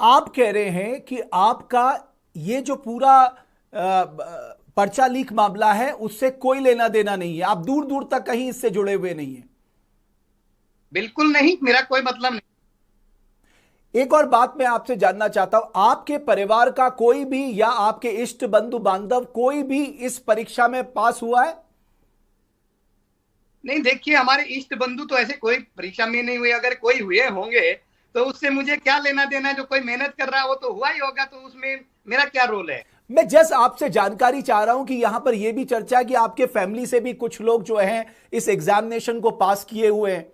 आप कह रहे हैं कि आपका ये जो पूरा पर्चा लीक मामला है उससे कोई लेना देना नहीं है, आप दूर दूर तक कहीं इससे जुड़े हुए नहीं है। बिल्कुल नहीं, मेरा कोई मतलब नहीं। एक और बात मैं आपसे जानना चाहता हूं, आपके परिवार का कोई भी या आपके इष्ट बंधु बांधव कोई भी इस परीक्षा में पास हुआ है? नहीं, देखिए, हमारे इष्ट बंधु तो ऐसे कोई परीक्षा में नहीं हुए। अगर कोई हुए होंगे तो उससे मुझे क्या लेना देना। जो कोई मेहनत कर रहा है वो तो हुआ ही होगा, तो उसमें मेरा क्या रोल है। मैं जस्ट आपसे जानकारी चाह रहा हूं कि यहां पर यह भी चर्चा है कि आपके फैमिली से भी कुछ लोग जो हैं इस एग्जामिनेशन को पास किए हुए हैं।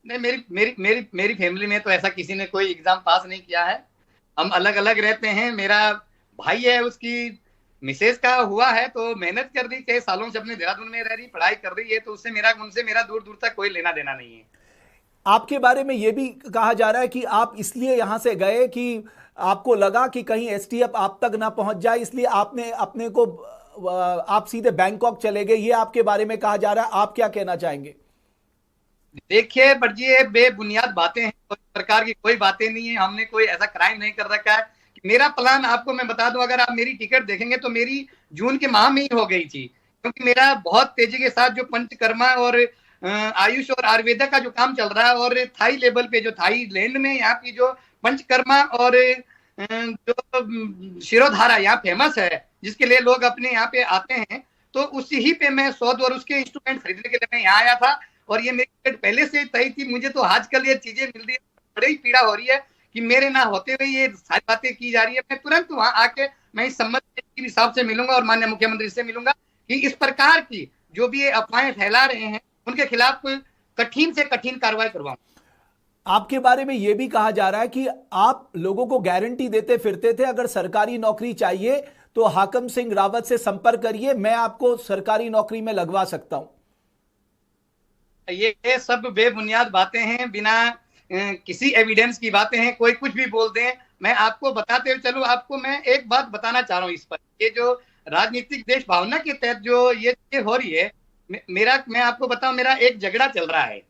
नहीं, मेरी मेरी मेरी मेरी फैमिली में तो ऐसा किसी ने कोई एग्जाम पास नहीं किया है। हम अलग अलग रहते हैं। मेरा भाई है, उसकी मिसेज का हुआ है, तो मेहनत कर रही, कई सालों से अपने देहरादून में रह रही, पढ़ाई कर रही है, तो उससे मेरा उनसे मेरा दूर दूर तक कोई लेना देना नहीं है। आपके बारे में यह भी कहा जा रहा है कि आप इसलिए यहां से गए कि आपको लगा कि कहीं एसटीएफ आप तक ना पहुंच जाए, इसलिए आपने अपने को आप सीधे बैंकॉक चले गए, ये आपके बारे में कहा जा रहा है। आप क्या कहना चाहेंगे? देखिए, बट ये बेबुनियाद बातें हैं। कोई सरकार की कोई बातें नहीं है। हमने कोई ऐसा क्राइम नहीं कर रखा है। मेरा प्लान आपको मैं बता दूं, अगर आप मेरी टिकट देखेंगे तो मेरी जून के माह में ही हो गई थी, क्योंकि मेरा बहुत तेजी के साथ जो पंचकर्मा और आयुष और आयुर्वेदा का जो काम चल रहा है, और थाई लेवल पे जो थाईलैंड में यहाँ की जो पंचकर्मा और जो शिरोधारा यहाँ फेमस है, जिसके लिए लोग अपने यहाँ पे आते हैं, तो उसी ही पे मैं शोध और उसके इंस्ट्रूमेंट खरीदने के लिए मैं यहाँ आया था। और ये मेरी टिकट पहले से तय थी। मुझे तो आजकल ये चीजें मिल रही है, बड़ी पीड़ा हो रही है कि मेरे ना होते हुए ये सारी बातें की जा रही है। मैं तुरंत वहां आके मैं इस संबंध के हिसाब से मिलूंगा और माननीय मुख्यमंत्री से मिलूंगा कि इस प्रकार की जो भी ये अफवाहें फैला रहे हैं उनके खिलाफ कठिन से कठिन कार्रवाई करवाऊं। आपके बारे में यह भी कहा जा रहा है कि आप लोगों को गारंटी देते फिरते थे, अगर सरकारी नौकरी चाहिए तो हाकम सिंह रावत से संपर्क करिए, मैं आपको सरकारी नौकरी में लगवा सकता हूं। ये सब बेबुनियाद बातें हैं, बिना किसी एविडेंस की बातें हैं। कोई कुछ भी बोल दें। मैं आपको बताते हुए चलूं, आपको मैं एक बात बताना चाह रहा हूं इस पर। ये जो राजनीतिक देश भावना के तहत जो ये हो रही है, मैं आपको बताऊं, मेरा एक झगड़ा चल रहा है।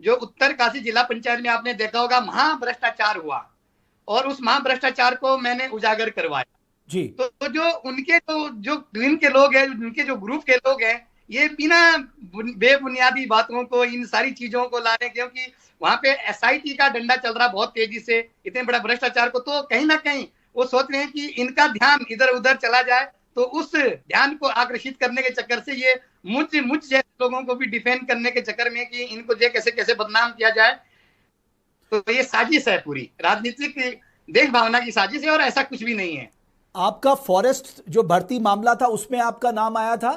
जो उत्तरकाशी जिला पंचायत में आपने देखा होगा, महाभ्रष्टाचार हुआ, और उस महाभ्रष्टाचार को मैंने उजागर करवाया। जी। तो जो उनके जो टीम के लोग हैं, उनके जो ग्रुप के लोग हैं, ये बिना बेबुनियादी बातों को, इन सारी चीजों को ला रहे, क्योंकि वहां पे एसआईटी का डंडा चल रहा बहुत तेजी से, इतने बड़ा भ्रष्टाचार को, तो कहीं ना कहीं वो सोच रहे हैं कि इनका ध्यान इधर उधर चला जाए, तो उस ध्यान को आकर्षित करने के चक्कर से ये मुझ जैसे लोगों को भी डिफेंड करने के चक्कर में कि इनको जो कैसे कैसे बदनाम किया जाए, तो ये साजिश है, पूरी राजनीतिक देश भावना की साजिश है, और ऐसा कुछ भी नहीं है। आपका फॉरेस्ट जो भर्ती मामला था उसमें आपका नाम आया था?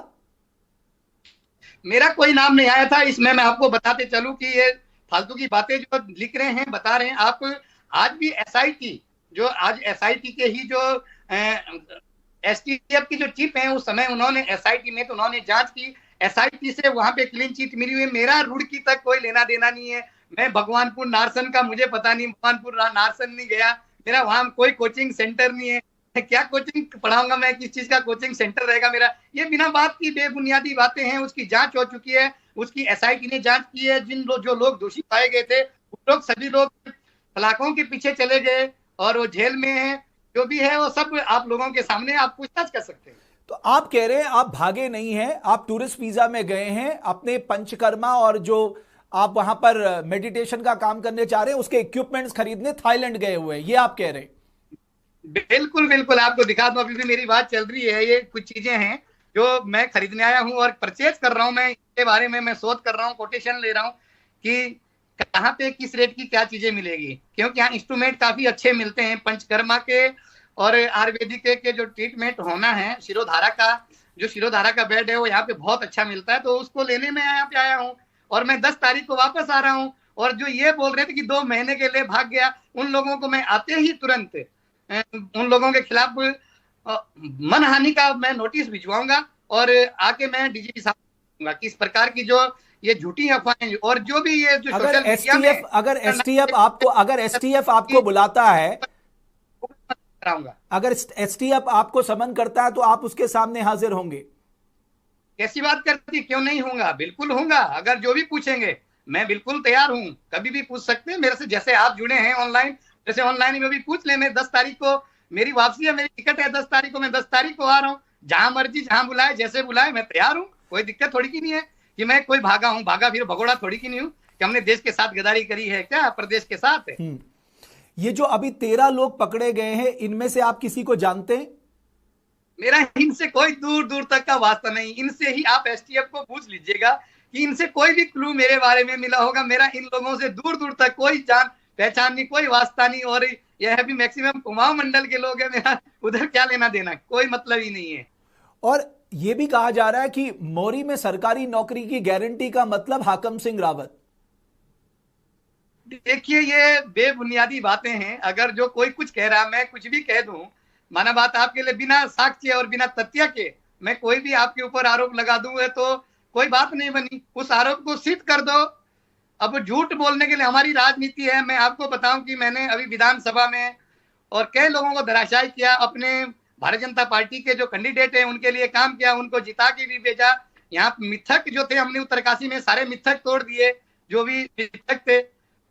मेरा कोई नाम नहीं आया था इसमें। मैं आपको बताते चलूं कि ये फालतू की बातें जो लिख रहे हैं, बता रहे हैं आप। आज भी एसआईटी, जो आज एसआईटी के ही जो एसटीएफ की जो चीफ है, उस समय उन्होंने एसआईटी में तो उन्होंने जांच की, एसआईटी से वहां पे क्लीन चिट मिली हुई। मेरा रुड़की तक कोई लेना देना नहीं है। मैं भगवानपुर नारसन का मुझे पता नहीं, भगवानपुर नारसन नहीं गया। मेरा वहां कोई कोचिंग सेंटर नहीं है। क्या कोचिंग पढ़ाऊंगा मैं? किस चीज का कोचिंग सेंटर रहेगा मेरा? ये बिना बात की बेबुनियादी बातें हैं। उसकी जांच हो चुकी है, उसकी एसआईटी ने जांच की है। जो लोग दोषी पाए गए थे, वो लोग सभी लोग सलाखों के पीछे चले गए और वो जेल में है। जो भी है वो सब आप लोगों के सामने आप पूछताछ कर सकते हैं। तो आप कह रहे हैं आप भागे नहीं हैं, आप टूरिस्ट वीजा में गए हैं, अपने पंचकर्मा और जो आप वहां पर मेडिटेशन का काम करने चाह रहे हैं उसके इक्विपमेंट्स खरीदने थाईलैंड गए हुए हैं, ये आप कह रहे हैं? बिल्कुल बिल्कुल, आपको दिखा दूं, अभी भी मेरी बात चल रही है। ये कुछ चीजें हैं जो मैं खरीदने आया हूं और परचेज कर रहा हूं। मैं इसके बारे में मैं शोध कर रहा हूं, कोटेशन ले रहा हूं कि कहाँ पे किस रेट की क्या चीजें मिलेगी, क्योंकि यहाँ इंस्ट्रूमेंट काफी अच्छे मिलते हैं पंचकर्मा के और आयुर्वेदिक के जो ट्रीटमेंट होना है। शिरोधारा का जो शिरोधारा का बेड है वो यहाँ पे बहुत अच्छा मिलता है, तो उसको लेने में यहाँ पे आया हूँ। और मैं 10 तारीख को वापस आ रहा हूँ। और जो ये बोल रहे थे कि 2 महीने के लिए भाग गया, उन लोगों को मैं आते ही तुरंत उन लोगों के खिलाफ मनहानि का मैं नोटिस भिजवाऊंगा और आके मैं डीजीपी साहब को किस प्रकार की जो ये झूठी अफवाहें और जो भी ये जो अगर सोशल मीडिया में एसटीएफ अगर एसटीएफ आपको अगर एसटीएफ आपको बुलाता है, कराऊंगा। अगर एसटीएफ आपको समन करता है तो आप उसके सामने हाजिर होंगे? कैसी बात करती, क्यों नहीं होऊंगा? बिल्कुल होऊंगा। अगर जो भी पूछेंगे मैं बिल्कुल तैयार हूं, कभी भी पूछ सकते हैं मेरे से। जैसे आप जुड़े हैं ऑनलाइन, जैसे ऑनलाइन में भी पूछ ले, मैं 10 तारीख को मेरी वापसी है, मेरी टिकट है 10 तारीख को, मैं 10 तारीख को आ रहा हूँ, जहां मर्जी जहां बुलाए जैसे बुलाए मैं तैयार हूँ। कोई दिक्कत थोड़ी की नहीं है कि मैं कोई भागा हूँ, भागा फिर भगोड़ा थोड़ी की नहीं हूँ कि हमने देश के साथ गद्दारी करी है क्या प्रदेश के साथ। ये जो अभी 13 लोग पकड़े गए हैं, इनमें से आप किसी को जानते हैं? मेरा इनसे कोई दूर दूर तक का वास्ता नहीं, इनसे ही आप एसटीएफ को पूछ लीजिएगा कि इनसे कोई भी क्लू मेरे बारे में मिला होगा। मेरा इन लोगों से दूर दूर तक कोई जान पहचान नहीं, कोई वास्ता नहीं, और यह भी मैक्सिमम कुमाऊं मंडल के लोग हैं, मेरा उधर क्या लेना देना, कोई मतलब ही नहीं है। और यह भी कहा जा रहा है कि मौरी में सरकारी नौकरी की गारंटी का मतलब हाकम सिंह रावत। देखिए ये बेबुनियादी बातें हैं, अगर जो कोई कुछ कह रहा, मैं कुछ भी कह दूं, माना बात आपके लिए बिना साक्ष्य और बिना तथ्य के मैं कोई भी आपके ऊपर आरोप लगा दूं तो कोई बात नहीं बनी, उस आरोप को सिद्ध कर दो। अब झूठ बोलने के लिए हमारी राजनीति है। मैं आपको बताऊं कि मैंने अभी विधानसभा में और कई लोगों को धराशायी किया, अपने भारतीय जनता पार्टी के जो कैंडिडेट हैं उनके लिए काम किया, उनको जिता के भी भेजा। यहाँ मिथक जो थे हमने उत्तरकाशी में सारे मिथक तोड़ दिए, जो भी मिथक थे।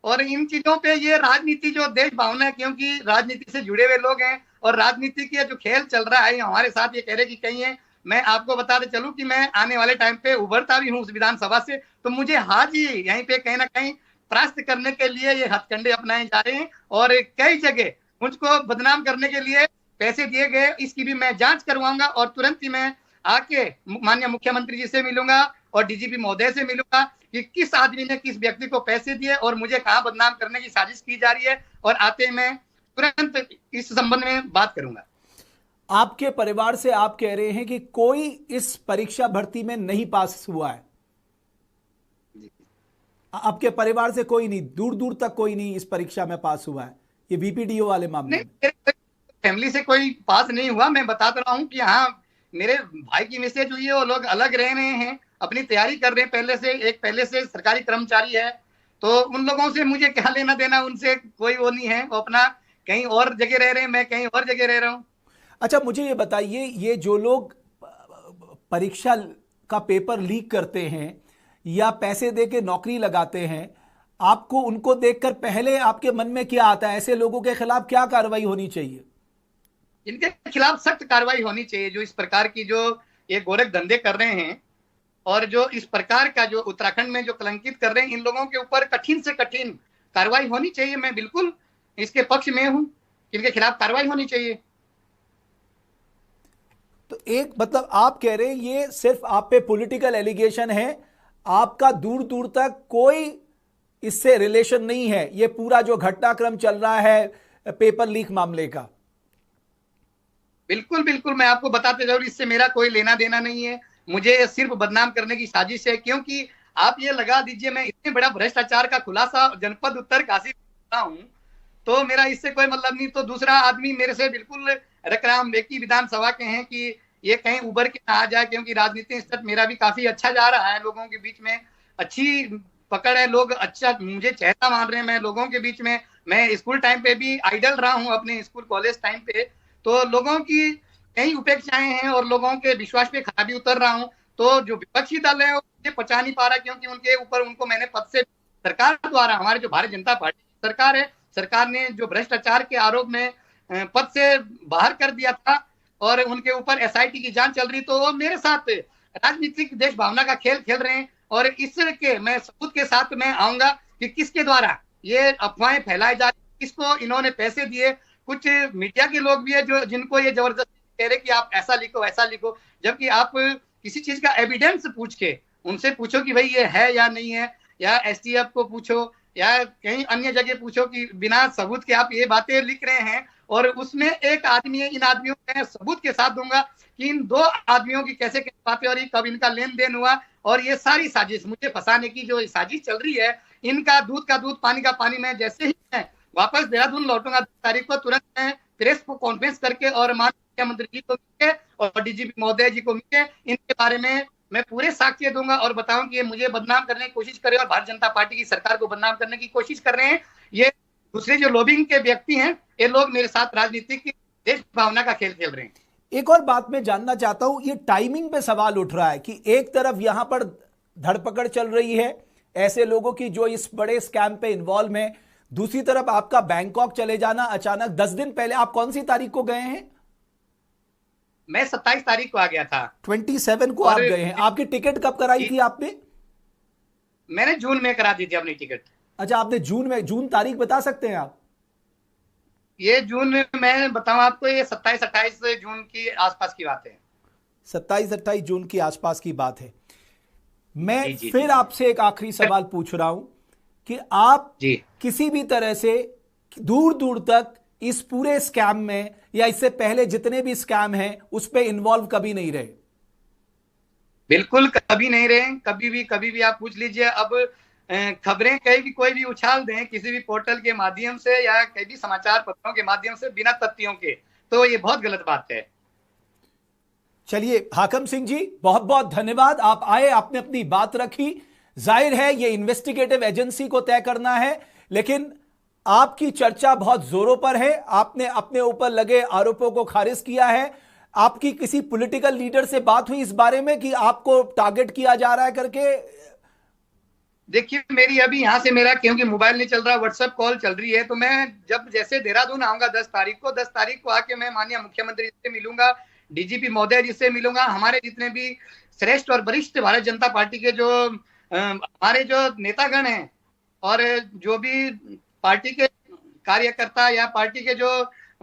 और इन चीजों पे ये राजनीति जो देश भावना है, क्योंकि राजनीति से जुड़े हुए लोग हैं और राजनीति के जो खेल चल रहा है हमारे साथ, ये कह रहे कि कहीं है। मैं आपको बताते चलूं कि मैं आने वाले टाइम पे उभरता भी हूं उस विधानसभा से, तो मुझे हाजी यहीं पे कहीं ना कहीं परास्त करने के लिए ये हथकंडे अपनाए जा रहे हैं और कई जगह मुझको बदनाम करने के लिए पैसे दिए गए। इसकी भी मैं जांच करवाऊंगा और तुरंत ही मैं आके माननीय मुख्यमंत्री जी से मिलूंगा और डीजीपी महोदय से मिलूंगा कि किस आदमी ने किस व्यक्ति को पैसे दिए और मुझे कहां बदनाम करने की साजिश की जा रही है, और आते ही मैं तुरंत इस संबंध में बात करूंगा। आपके परिवार से आप कह रहे हैं कि कोई इस परीक्षा भर्ती में नहीं पास हुआ है? आपके परिवार से कोई नहीं, दूर दूर तक कोई नहीं इस परीक्षा में पास हुआ है, ये बीपीडीओ वाले मामले में? फैमिली से कोई पास नहीं हुआ। मैं बता रहा हूँ कि हाँ, मेरे भाई की मैसेज हुई है, वो लोग अलग रह रहे हैं, अपनी तैयारी कर रहे हैं पहले से सरकारी कर्मचारी है, तो उन लोगों से मुझे क्या लेना देना, उनसे कोई वो नहीं है, वो अपना कहीं और जगह रह रहे हैं, मैं कहीं और जगह रह रहा हूँ। अच्छा, मुझे ये बताइए, ये जो लोग परीक्षा का पेपर लीक करते हैं या पैसे दे के नौकरी लगाते हैं, आपको उनको देखकर पहले आपके मन में क्या आता है? ऐसे लोगों के खिलाफ क्या कार्रवाई होनी चाहिए? इनके खिलाफ सख्त कार्रवाई होनी चाहिए, जो इस प्रकार की जो ये गोरख धंधे कर रहे हैं और जो इस प्रकार का जो उत्तराखंड में जो कलंकित कर रहे हैं, इन लोगों के ऊपर कठिन से कठिन कार्रवाई होनी चाहिए। मैं बिल्कुल इसके पक्ष में हूं, इनके खिलाफ कार्रवाई होनी चाहिए। तो एक मतलब आप कह रहे हैं ये सिर्फ आप पे पॉलिटिकल एलिगेशन है, आपका दूर दूर तक कोई इससे रिलेशन नहीं है, ये पूरा जो घटनाक्रम चल रहा है पेपर लीक मामले का? बिल्कुल बिल्कुल, मैं आपको बताते जाऊं, इससे मेरा कोई लेना देना नहीं है, मुझे सिर्फ बदनाम करने की साजिश है। क्योंकि आप ये लगा दीजिए, मैं इतने बड़ा भ्रष्टाचार का खुलासा जनपद उत्तरकाशी करता हूं, तो मेरा इससे कोई मतलब नहीं। तो दूसरा आदमी मेरे से बिल्कुल रकराम व्यक्ति विधानसभा के हैं कि ये कहीं उभर के ना आ जाए, क्योंकि राजनीतिक स्तर मेरा भी काफी अच्छा जा रहा है, लोगों के बीच में अच्छी पकड़ है, लोग अच्छा मुझे चहेता मान रहे हैं। मैं लोगों के बीच में, मैं स्कूल टाइम पे भी आइडल रहा हूँ, अपने स्कूल कॉलेज टाइम पे, तो लोगों की कई उपेक्षाएं हैं और लोगों के विश्वास पे खरा भी उतर रहा हूँ। तो जो विपक्षी दल है वो मुझे पचा नहीं पा रहा, क्योंकि उनके ऊपर उनको मैंने पद से, सरकार द्वारा, हमारे जो भारतीय जनता पार्टी सरकार है, सरकार ने जो भ्रष्टाचार के आरोप में पद से बाहर कर दिया था और उनके ऊपर एसआईटी की जांच चल रही, तो वो मेरे साथ राजनीतिक देश भावना का खेल खेल रहे हैं। और इसके मैं सबूत के साथ मैं आऊंगा कि किसके द्वारा ये अफवाहें फैलाई जा रही, किसको इन्होंने पैसे दिए। कुछ मीडिया के लोग भी है जो जिनको ये जबरदस्ती कह रहे कि आप ऐसा लिखो वैसा लिखो, जबकि आप किसी चीज का एविडेंस पूछ के उनसे पूछो कि भाई ये है या नहीं है, या एसटीएफ को पूछो या कहीं अन्य जगह पूछो कि बिना सबूत के आप ये बातें लिख रहे हैं। और उसमें एक आदमी है, इन आदमियों को सबूत के साथ दूंगा कि इन दो आदमियों की कैसे कैसे बातें हो रही, कब इनका लेन देन हुआ, और ये सारी साजिश मुझे फंसाने की जो साजिश चल रही है, इनका दूध का दूध पानी का पानी। मैं जैसे ही मैं वापस देहरादून लौटूंगा 10 तारीख को, तुरंत मैं प्रेस को कॉन्फ्रेंस करके और माननीय मुख्यमंत्री जी को मिलकर और डीजीपी महोदय जी को मिलकर इनके बारे में मैं पूरे साक्ष्य दूंगा और बताऊं कि ये मुझे बदनाम करने की कोशिश कर रहे हैं और भारतीय जनता पार्टी की सरकार को बदनाम करने की कोशिश कर रहे हैं। ये दूसरे जो लॉबिंग के व्यक्ति हैं, ये लोग मेरे साथ राजनीतिक की देश भावना का खेल खेल रहे हैं। एक और बात मैं जानना चाहता हूं, ये टाइमिंग पे सवाल उठ रहा है कि एक तरफ यहां पर धरपकड़ चल रही है ऐसे लोगों की जो इस बड़े स्कैम पे इन्वॉल्व हैं, दूसरी तरफ आपका बैंकॉक चले जाना अचानक 10 दिन पहले, आप कौन सी तारीख को गए हैं? मैं 27 तारीख को आ गया था। 27 को आप गए हैं। आपकी टिकट कब कराई थी आपने? मैंने जून में करा दी थी अपनी टिकट। अच्छा, आपने जून में, जून तारीख बता सकते हैं आप? ये जून में, मैं बताऊं आपको, ये 27-28 जून की आसपास की बात है। 27-28 जून की आसपास की बात है। मैं जी, जी, फिर जी, आपसे एक आखिरी सवाल पूछ रहा हूं कि आप जी। किसी भी तरह से दूर दूर तक इस पूरे स्कैम में या इससे पहले जितने भी स्कैम हैं उस पे इन्वॉल्व कभी नहीं रहे? बिल्कुल कभी नहीं रहे, कभी भी आप पूछ लीजिए। अब खबरें कहीं भी कोई भी उछाल दें किसी भी पोर्टल के माध्यम से या कहीं भी समाचार पत्रों के माध्यम से बिना तथ्यों के, तो ये बहुत गलत बात है। चलिए हाकम सिंह जी, बहुत बहुत धन्यवाद। आप आए, आपने अपनी बात रखी। जाहिर है ये इन्वेस्टिगेटिव एजेंसी को तय करना है, लेकिन आपकी चर्चा बहुत जोरों पर है। आपने अपने ऊपर लगे आरोपों को खारिज किया है। आपकी किसी पॉलिटिकल लीडर से बात हुई इस बारे में कि आपको टारगेट किया जा रहा है करके? देखिए, मेरी अभी यहाँ से, मेरा क्योंकि मोबाइल नहीं चल रहा, व्हाट्सएप कॉल चल रही है, तो मैं जब जैसे देहरादून आऊंगा 10 तारीख को आके मैं माननीय मुख्यमंत्री जी से मिलूंगा, डीजीपी महोदय जी से मिलूंगा। हमारे जितने भी श्रेष्ठ और वरिष्ठ भारत जनता पार्टी के जो हमारे जो नेतागण हैं और जो भी पार्टी के कार्यकर्ता या पार्टी के जो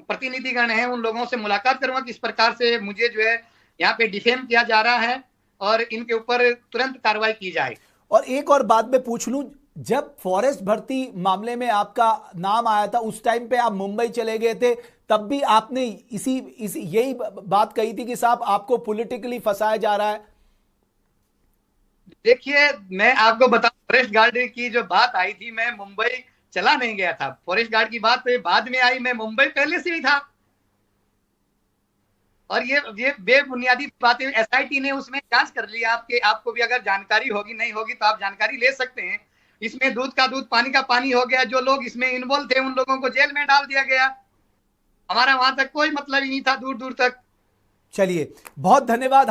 प्रतिनिधिगण हैं, उन लोगों से मुलाकात करूंगा किस प्रकार से मुझे जो है यहाँ पे डिफेम किया जा रहा है और इनके ऊपर तुरंत कार्रवाई की जाए। और एक और बात मैं पूछ लूं, जब फॉरेस्ट भर्ती मामले में आपका नाम आया था उस टाइम पे आप मुंबई चले गए थे, तब भी आपने इसी यही बात कही थी कि साहब आपको पॉलिटिकली फंसाया जा रहा है? देखिए, मैं आपको बताऊं, फॉरेस्ट गार्ड की जो बात आई थी, मैं मुंबई चला नहीं गया था। फॉरेस्ट गार्ड की बात बाद में आई, मैं मुंबई पहले से ही था। और ये बेबुनियादी बातें एसआईटी ने उसमें जांच कर लिया। आपको भी अगर जानकारी होगी, नहीं होगी तो आप जानकारी ले सकते हैं। इसमें दूध का दूध पानी का पानी हो गया। जो लोग इसमें इन्वॉल्व थे उन लोगों को जेल में डाल दिया गया। हमारा वहां तक कोई मतलब ही नहीं था, दूर दूर तक। चलिए, बहुत धन्यवाद।